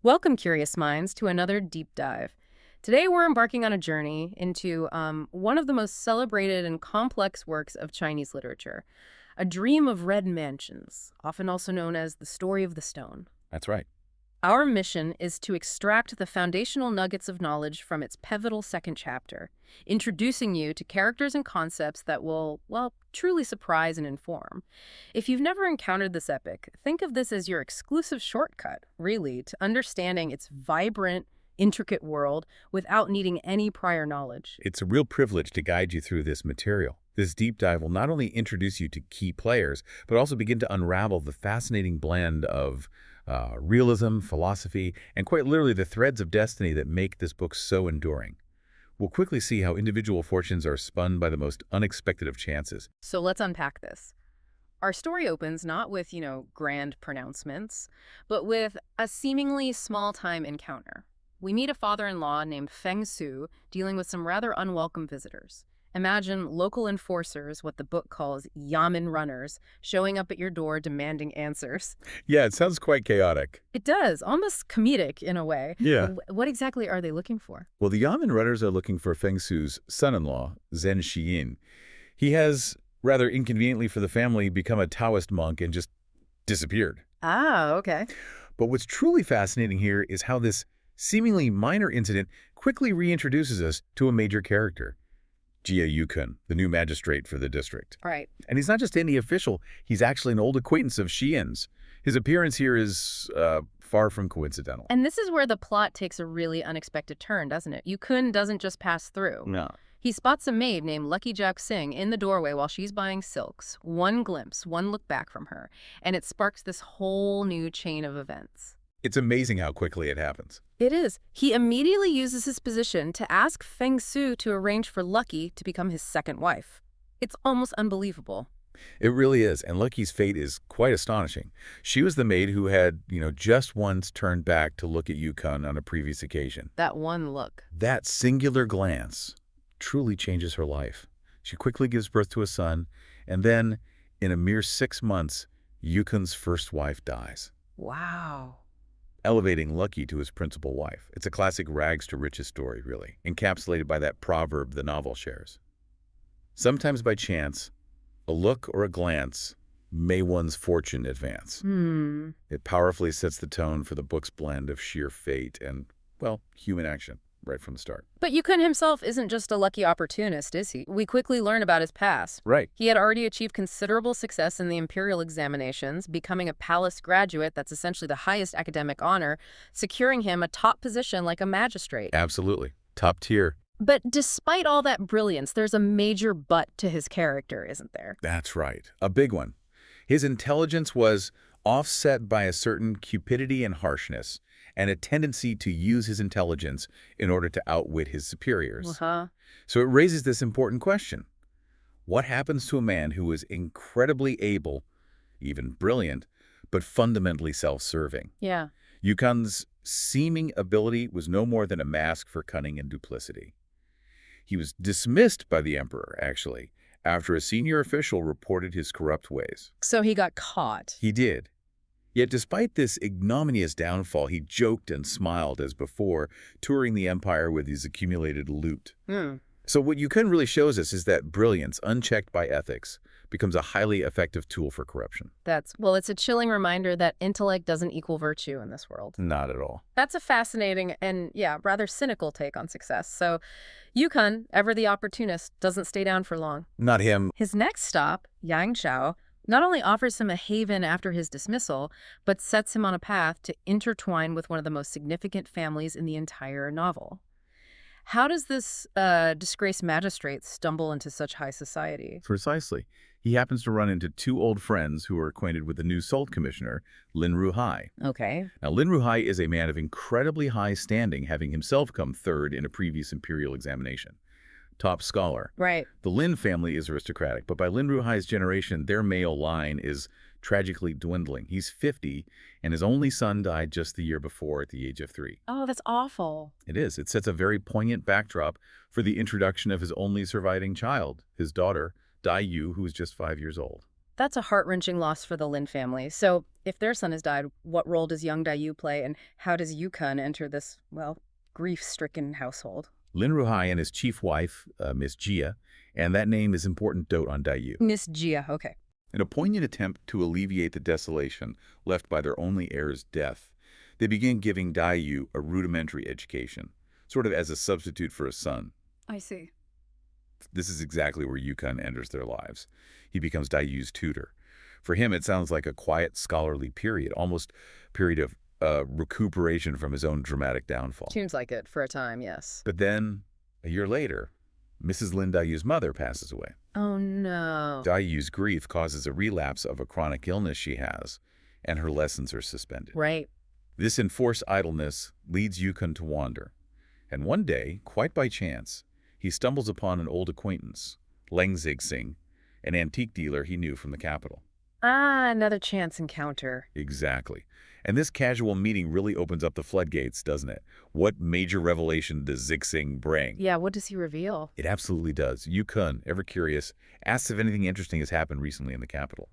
Welcome, curious minds, to another deep dive. Today, we're embarking on a journey into one of the most celebrated and complex works of Chinese literature, A Dream of Red Mansions, often also known as The Story of the Stone. That's right. Our mission is to extract the foundational nuggets of knowledge from its pivotal second chapter, introducing you to characters and concepts that will, well, truly surprise and inform. If you've never encountered this epic, think of this as your exclusive shortcut, really, to understanding its vibrant, intricate world without needing any prior knowledge. It's a real privilege to guide you through this material. This deep dive will not only introduce you to key players, but also begin to unravel the fascinating blend of realism, philosophy, and quite literally the threads of destiny that make this book so enduring. We'll quickly see how individual fortunes are spun by the most unexpected of chances. So let's unpack this. Our story opens not with, grand pronouncements, but with a seemingly small-time encounter. We meet a father-in-law named Feng Su dealing with some rather unwelcome visitors. Imagine local enforcers, what the book calls yamen runners, showing up at your door demanding answers. Yeah, it sounds quite chaotic. It does, almost comedic in a way. Yeah. But what exactly are they looking for? Well, the Yamen runners are looking for Feng Su's son-in-law, Zhen Shiyin. He has, rather inconveniently for the family, become a Taoist monk and just disappeared. Ah, okay. But what's truly fascinating here is how this seemingly minor incident quickly reintroduces us to a major character. Jia Yucun, the new magistrate for the district. Right. And he's not just any official, he's actually an old acquaintance of Shiyin's. His appearance here is far from coincidental. And this is where the plot takes a really unexpected turn, doesn't it? Yukun doesn't just pass through. No. He spots a maid named Lucky Jiaoxing in the doorway while she's buying silks. One glimpse, one look back from her, and it sparks this whole new chain of events. It's amazing how quickly it happens. It is. He immediately uses his position to ask Feng Su to arrange for Lucky to become his second wife. It's almost unbelievable. It really is, and Lucky's fate is quite astonishing. She was the maid who had, just once turned back to look at Yukon on a previous occasion. That one look. That singular glance truly changes her life. She quickly gives birth to a son, and then, in a mere 6 months, Yukon's first wife dies, Wow. elevating Lucky to his principal wife. It's a classic rags to riches story, really, encapsulated by that proverb the novel shares. Sometimes by chance, a look or a glance may one's fortune advance. It powerfully sets the tone for the book's blend of sheer fate and, well, human action right from the start. But Yukun himself isn't just a lucky opportunist, is he? We quickly learn about his past. Right. He had already achieved considerable success in the imperial examinations, becoming a palace graduate, that's essentially the highest academic honor, securing him a top position like a magistrate. Absolutely. Top tier. But despite all that brilliance, there's a major but to his character, isn't there? That's right. A big one. His intelligence was offset by a certain cupidity and harshness, and a tendency to use his intelligence in order to outwit his superiors. Uh-huh. So it raises this important question. What happens to a man who is incredibly able, even brilliant, but fundamentally self-serving? Yeah. Yukon's seeming ability was no more than a mask for cunning and duplicity. He was dismissed by the emperor, actually, after a senior official reported his corrupt ways. So he got caught. He did. Yet despite this ignominious downfall, he joked and smiled as before, touring the empire with his accumulated loot. So what Yukun really shows us is that brilliance, unchecked by ethics, becomes a highly effective tool for corruption. It's a chilling reminder that intellect doesn't equal virtue in this world. Not at all. That's a fascinating and, rather cynical take on success. So Yukun, ever the opportunist, doesn't stay down for long. Not him. His next stop, Yangzhou, not only offers him a haven after his dismissal, but sets him on a path to intertwine with one of the most significant families in the entire novel. How does this disgraced magistrate stumble into such high society? Precisely. He happens to run into 2 old friends who are acquainted with the new salt commissioner, Lin Ruhai. Okay. Now, Lin Ruhai is a man of incredibly high standing, having himself come 3rd in a previous imperial examination. Top scholar. Right. The Lin family is aristocratic, but by Lin Ruhai's generation, their male line is tragically dwindling. He's 50, and his only son died just the year before at the age of 3. Oh, that's awful. It is. It sets a very poignant backdrop for the introduction of his only surviving child, his daughter, Daiyu, who is just 5 years old. That's a heart-wrenching loss for the Lin family. So, if their son has died, what role does young Daiyu play, and how does Yukun enter this, well, grief-stricken household? Lin Ruhai and his chief wife, Miss Jia, and that name is important dote on Daiyu. Miss Jia, okay. In a poignant attempt to alleviate the desolation left by their only heir's death, they begin giving Daiyu a rudimentary education, sort of as a substitute for a son. I see. This is exactly where Yukun enters their lives. He becomes Daiyu's tutor. For him, it sounds like a quiet, scholarly period, almost period of recuperation from his own dramatic downfall. Seems like it for a time, yes. But then, a year later, Mrs. Lin Daiyu's mother passes away. Oh, no. Daiyu's grief causes a relapse of a chronic illness she has, and her lessons are suspended. Right. This enforced idleness leads Yukun to wander. And one day, quite by chance, he stumbles upon an old acquaintance, Leng Zixing, an antique dealer he knew from the capital. Ah, another chance encounter. Exactly. And this casual meeting really opens up the floodgates, doesn't it? What major revelation does Zixing bring? Yeah, what does he reveal? It absolutely does. Yukun, ever curious, asks if anything interesting has happened recently in the capital.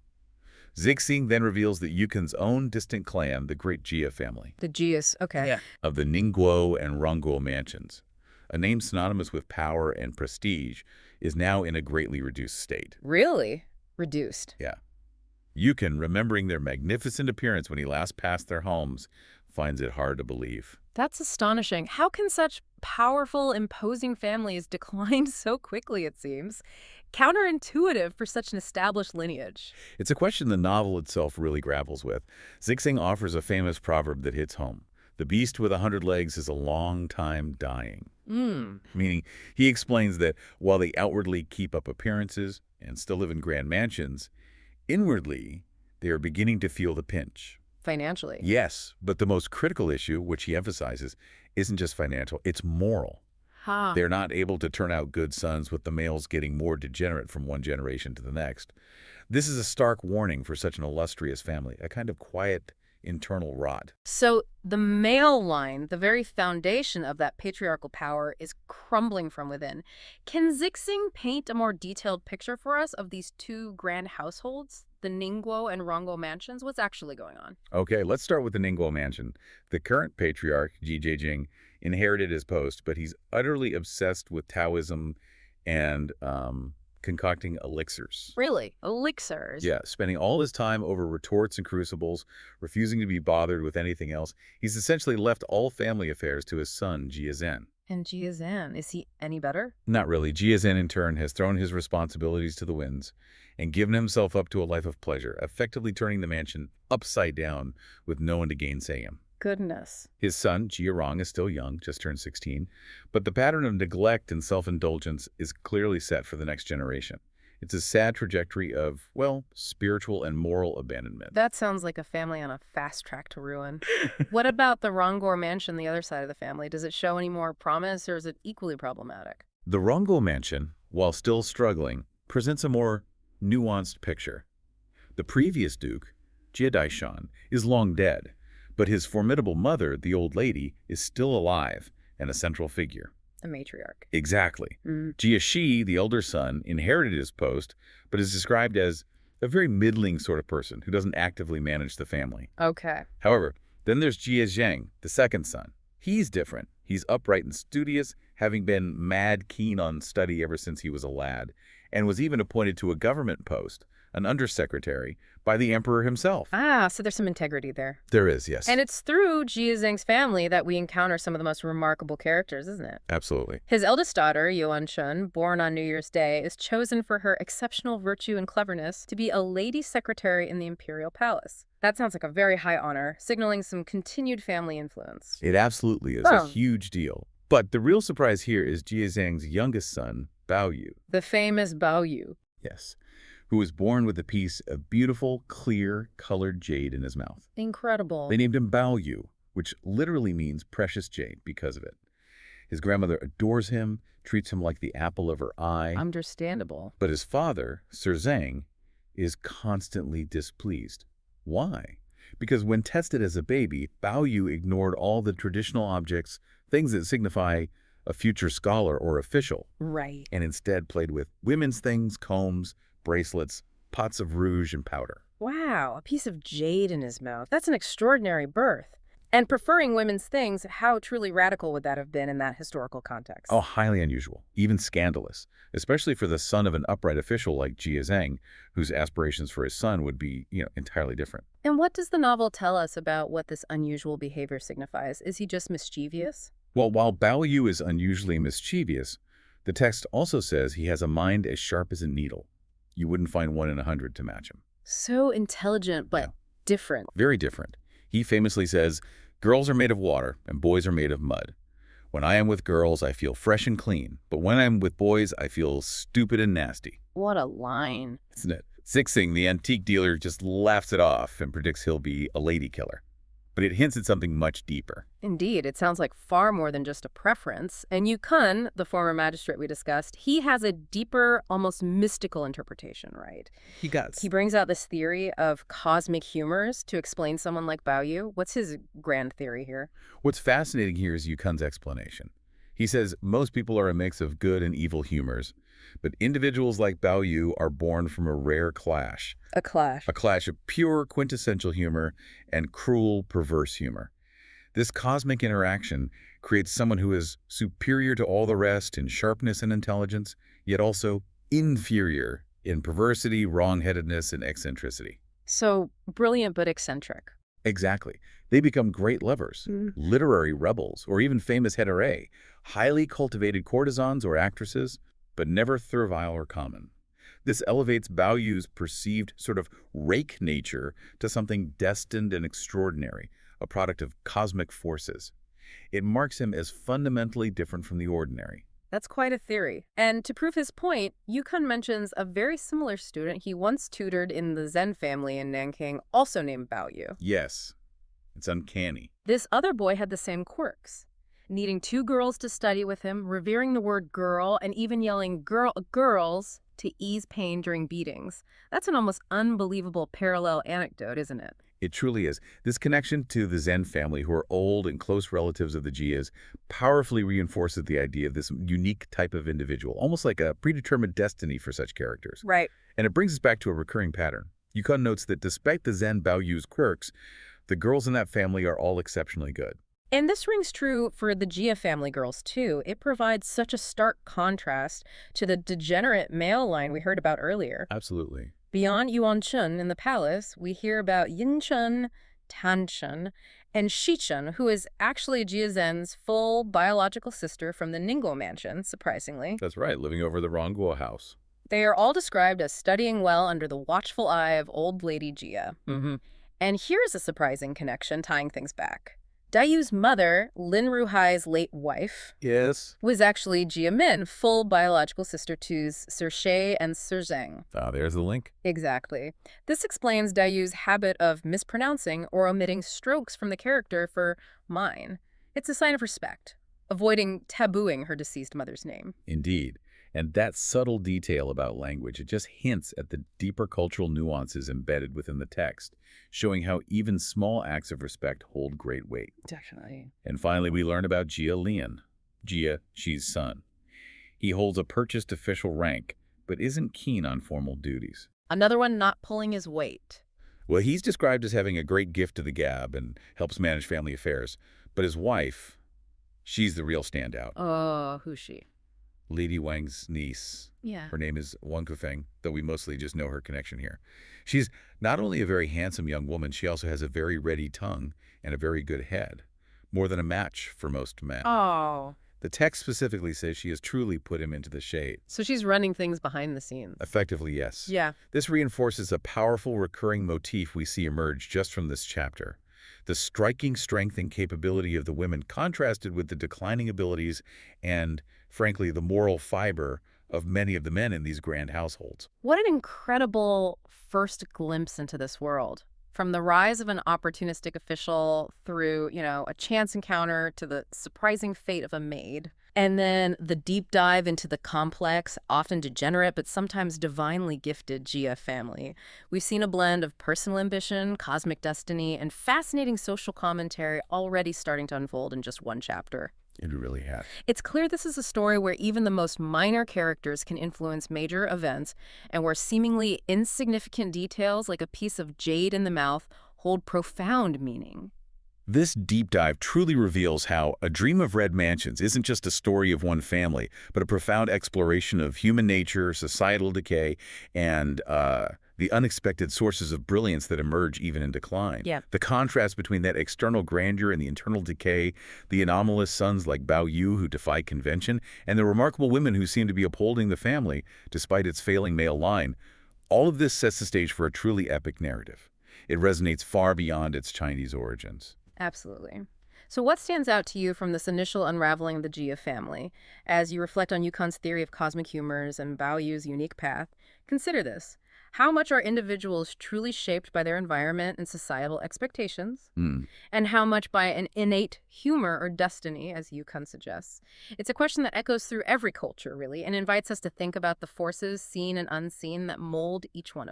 Zixing then reveals that Yukun's own distant clan, the great Jia family, The Gias, okay. Yeah. of the Ningguo and Rongguo mansions, a name synonymous with power and prestige, is now in a greatly reduced state. Really? Reduced. Yeah. Yukun, remembering their magnificent appearance when he last passed their homes, finds it hard to believe. That's astonishing. How can such powerful, imposing families decline so quickly, it seems? Counterintuitive for such an established lineage. It's a question the novel itself really grapples with. Zixing offers a famous proverb that hits home. The beast with 100 legs is a long time dying. Meaning, he explains that while they outwardly keep up appearances and still live in grand mansions, inwardly, they are beginning to feel the pinch. Financially. Yes, but the most critical issue, which he emphasizes, isn't just financial, it's moral. Huh. They're not able to turn out good sons, with the males getting more degenerate from one generation to the next. This is a stark warning for such an illustrious family, a kind of quiet internal rot. So the male line, the very foundation of that patriarchal power, is crumbling from within. Can Zixing paint a more detailed picture for us of these two grand households, the Ningguo and Rongguo mansions? What's actually going on? Okay, let's start with the Ningguo mansion. The current patriarch, Ji Jing, inherited his post, but he's utterly obsessed with Taoism and concocting elixirs. Really? Elixirs? Yeah, spending all his time over retorts and crucibles, refusing to be bothered with anything else. He's essentially left all family affairs to his son, Jia Zhen. And Jia Zhen, is he any better? Not really. Jia Zhen, in turn, has thrown his responsibilities to the winds and given himself up to a life of pleasure, effectively turning the mansion upside down with no one to gainsay him. Goodness. His son, Jia Rong, is still young, just turned 16, but the pattern of neglect and self-indulgence is clearly set for the next generation. It's a sad trajectory of, well, spiritual and moral abandonment. That sounds like a family on a fast track to ruin. What about the Rongguo mansion, the other side of the family? Does it show any more promise, or is it equally problematic? The Rongguo mansion, while still struggling, presents a more nuanced picture. The previous duke, Jia Daishan, is long dead, but his formidable mother, the old lady, is still alive and a central figure. The matriarch. Exactly. Jia Shi, the elder son, inherited his post, but is described as a very middling sort of person who doesn't actively manage the family. Okay. However, then there's Jia Zheng, the second son. He's different. He's upright and studious, having been mad keen on study ever since he was a lad, and was even appointed to a government post, an undersecretary, by the emperor himself. Ah, so there's some integrity there. There is, yes. And it's through Jia Zheng's family that we encounter some of the most remarkable characters, isn't it? Absolutely. His eldest daughter, Yuan, born on New Year's Day, is chosen for her exceptional virtue and cleverness to be a lady secretary in the imperial palace. That sounds like a very high honor, signaling some continued family influence. It absolutely is a huge deal. But the real surprise here is Jia Zheng's youngest son, Bao Yu. The famous Bao Yu. Yes. Who was born with a piece of beautiful, clear, colored jade in his mouth. Incredible. They named him Bao Yu, which literally means precious jade because of it. His grandmother adores him, treats him like the apple of her eye. Understandable. But his father, Sir Zhang, is constantly displeased. Why? Because when tested as a baby, Bao Yu ignored all the traditional objects, things that signify a future scholar or official. Right. And instead played with women's things, combs, bracelets, pots of rouge and powder. Wow, a piece of jade in his mouth. That's an extraordinary birth. And preferring women's things, how truly radical would that have been in that historical Oh, context? highly unusual, even scandalous, especially for the son of an upright official like Jiaxing, whose aspirations for his son would be, entirely different. And what does the novel tell us about what this unusual behavior signifies? Is he just mischievous? Well, while Bao Yu is unusually mischievous, the text also says he has a mind as sharp as a needle. You wouldn't find one in 100 to match him. So intelligent, Yeah, but different. very different. He famously says, "Girls are made of water and boys are made of mud. When I am with girls, I feel fresh and clean, but when I'm with boys, I feel stupid and nasty." What a line. Isn't it? Sixing, the antique dealer, just laughs it off and predicts he'll be a lady killer. But it hints at something much deeper. Indeed, it sounds like far more than just a preference. And Yucun, the former magistrate we discussed, he has a deeper, almost mystical interpretation, right? He does. He brings out this theory of cosmic humors to explain someone like Bao Yu. What's his grand theory here? What's fascinating here is Yukun's explanation. He says most people are a mix of good and evil humors, but individuals like Bao Yu are born from a rare clash. A clash. A clash of pure, quintessential humor and cruel, perverse humor. This cosmic interaction creates someone who is superior to all the rest in sharpness and intelligence, yet also inferior in perversity, wrongheadedness, and eccentricity. So brilliant but eccentric. Exactly. They become great lovers, literary rebels, or even famous heterae, highly cultivated courtesans or actresses, but never servile or common. This elevates Bao Yu's perceived sort of rake nature to something destined and extraordinary, a product of cosmic forces. It marks him as fundamentally different from the ordinary. That's quite a theory. And to prove his point, Yukon mentions a very similar student he once tutored in the Zhen family in Nanking, also named Bao Yu. Yes, it's uncanny. This other boy had the same quirks, needing two girls to study with him, revering the word girl, and even yelling girls to ease pain during beatings. That's an almost unbelievable parallel anecdote, isn't it? It truly is. This connection to the Zhen family, who are old and close relatives of the Jias, powerfully reinforces the idea of this unique type of individual, almost like a predetermined destiny for such characters. Right. And it brings us back to a recurring pattern. Yukon notes that despite the Zhen Bao Yu's quirks, the girls in that family are all exceptionally good. And this rings true for the Jia family girls, too. It provides such a stark contrast to the degenerate male line we heard about earlier. Absolutely. Beyond Yuan Chun in the palace, we hear about Yin Chun, Tan Chun, and Shi Chun, who is actually Jia Zhen's full biological sister from the Ningguo mansion, surprisingly. That's right, living over the Rongguo house. They are all described as studying well under the watchful eye of old lady Jia. And here's a surprising connection tying things back. Daiyu's mother, Lin Ruhai's late wife, Yes. was actually Jia Min, full biological sister to Sir She and Sir Zheng. Ah, there's the link. Exactly. This explains Daiyu's habit of mispronouncing or omitting strokes from the character for mine. It's a sign of respect, avoiding tabooing her deceased mother's name. Indeed. And that subtle detail about language, it just hints at the deeper cultural nuances embedded within the text, showing how even small acts of respect hold great weight. Definitely. And finally, we learn about Jia Lian, Jia, Xi's son. He holds a purchased official rank, but isn't keen on formal duties. Another one not pulling his weight. Well, he's described as having a great gift to the gab and helps manage family affairs. But his wife, she's the real standout. Oh, who's she? Lady Wang's niece. Yeah. Her name is Wang Kufeng, though we mostly just know her connection here. She's not only a very handsome young woman, she also has a very ready tongue and a very good head. More than a match for most men. Oh. The text specifically says she has truly put him into the shade. So she's running things behind the scenes. Effectively, yes. Yeah. This reinforces a powerful recurring motif we see emerge just from this chapter. The striking strength and capability of the women contrasted with the declining abilities and, frankly, the moral fiber of many of the men in these grand households. What an incredible first glimpse into this world. From the rise of an opportunistic official through, a chance encounter to the surprising fate of a maid. And then the deep dive into the complex, often degenerate, but sometimes divinely gifted Jia family. We've seen a blend of personal ambition, cosmic destiny, and fascinating social commentary already starting to unfold in just one chapter. It really had. It's clear this is a story where even the most minor characters can influence major events, and where seemingly insignificant details like a piece of jade in the mouth hold profound meaning. This deep dive truly reveals how A Dream of Red Mansions isn't just a story of one family, but a profound exploration of human nature, societal decay, and the unexpected sources of brilliance that emerge even in decline. Yeah. The contrast between that external grandeur and the internal decay, the anomalous sons like Bao Yu who defy convention, and the remarkable women who seem to be upholding the family despite its failing male line, all of this sets the stage for a truly epic narrative. It resonates far beyond its Chinese origins. Absolutely. So what stands out to you from this initial unraveling of the Jia family? As you reflect on Yukon's theory of cosmic humors and Bao Yu's unique path, consider this. How much are individuals truly shaped by their environment and societal expectations? Hmm. And how much by an innate humor or destiny, as Yukon suggests? It's a question that echoes through every culture, really, and invites us to think about the forces, seen and unseen, that mold each one of us.